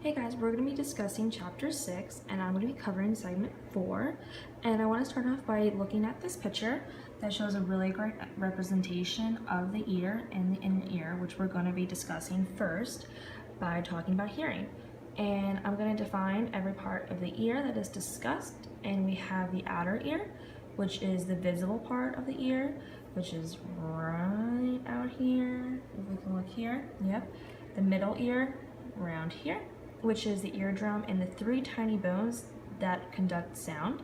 Hey guys, we're going to be discussing chapter 6 and I'm going to be covering segment 4, and I want to start off by looking at this picture that shows a really great representation of the ear and the inner ear, which we're going to be discussing first by talking about hearing. And I'm going to define every part of the ear that is discussed, and we have the outer ear, which is the visible part of the ear, which is right out here. If we can look here, yep. The middle ear around here, which is the eardrum and the three tiny bones that conduct sound.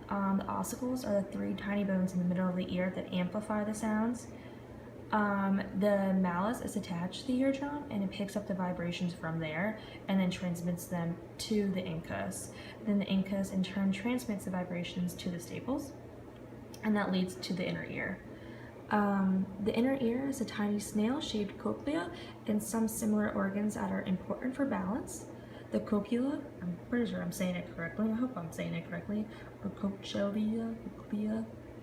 The ossicles are the three tiny bones in the middle of the ear that amplify the sounds. The malleus is attached to the eardrum and it picks up the vibrations from there and then transmits them to the incus. Then the incus in turn transmits the vibrations to the staples, and that leads to the inner ear. The inner ear is a tiny snail-shaped cochlea and some similar organs that are important for balance. The cochlea, I'm pretty sure I'm saying it correctly, I hope I'm saying it correctly, or cochlea,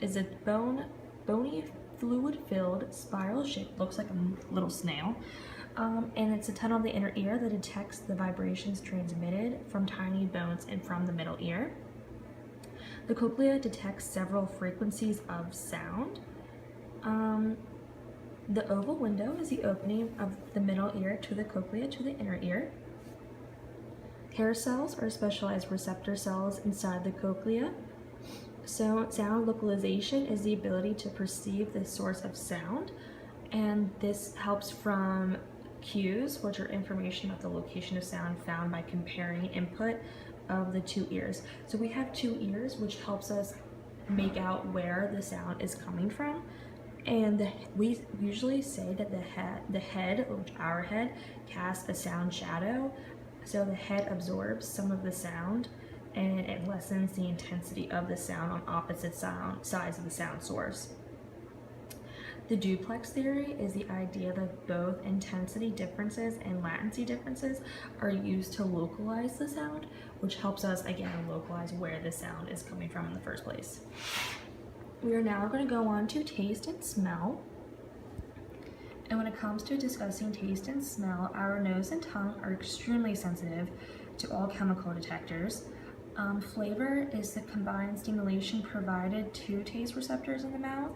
is a bony, fluid-filled, spiral-shaped, looks like a little snail, and it's a tunnel of the inner ear that detects the vibrations transmitted from tiny bones and from the middle ear. The cochlea detects several frequencies of sound. The oval window is the opening of the middle ear to the cochlea to the inner ear. Hair cells are specialized receptor cells inside the cochlea. So sound localization is the ability to perceive the source of sound, and this helps from cues, which are information about the location of sound found by comparing input of the two ears. So we have two ears, which helps us make out where the sound is coming from. And we usually say that the head, which our head, casts a sound shadow. So the head absorbs some of the sound and it lessens the intensity of the sound on opposite sides of the sound source. The duplex theory is the idea that both intensity differences and latency differences are used to localize the sound, which helps us again localize where the sound is coming from in the first place. We are now going to go on to taste and smell. And when it comes to discussing taste and smell, our nose and tongue are extremely sensitive to all chemical detectors. Flavor is the combined stimulation provided to taste receptors in the mouth.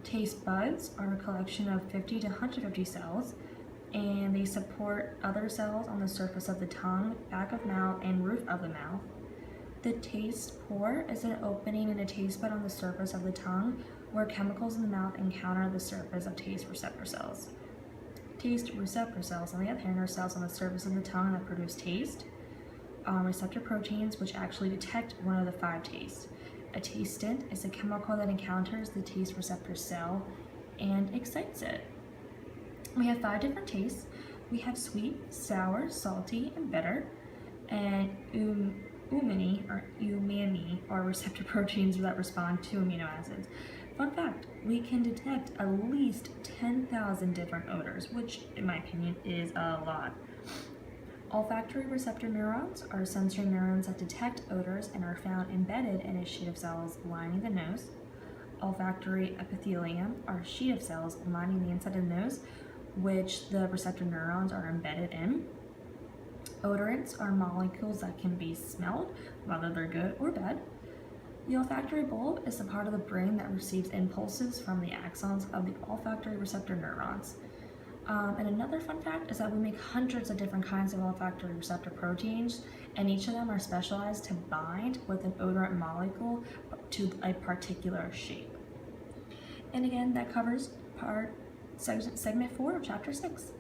Taste buds are a collection of 50 to 150 cells, and they support other cells on the surface of the tongue, back of mouth, and roof of the mouth. The taste pore is an opening in a taste bud on the surface of the tongue where chemicals in the mouth encounter the surface of taste receptor cells. Taste receptor cells, on the other hand, are cells on the surface of the tongue that produce taste. Receptor proteins, which actually detect one of the 5 tastes. A tastent is a chemical that encounters the taste receptor cell and excites it. We have 5 different tastes. We have sweet, sour, salty, and bitter. And umami are receptor proteins that respond to amino acids. Fun fact, we can detect at least 10,000 different odors, which in my opinion is a lot. Olfactory receptor neurons are sensory neurons that detect odors and are found embedded in a sheet of cells lining the nose. Olfactory epithelium are a sheet of cells lining the inside of the nose, which the receptor neurons are embedded in. Odorants are molecules that can be smelled, whether they're good or bad. The olfactory bulb is the part of the brain that receives impulses from the axons of the olfactory receptor neurons. And another fun fact is that we make hundreds of different kinds of olfactory receptor proteins, and each of them are specialized to bind with an odorant molecule to a particular shape. And again, that covers segment 4 of chapter 6.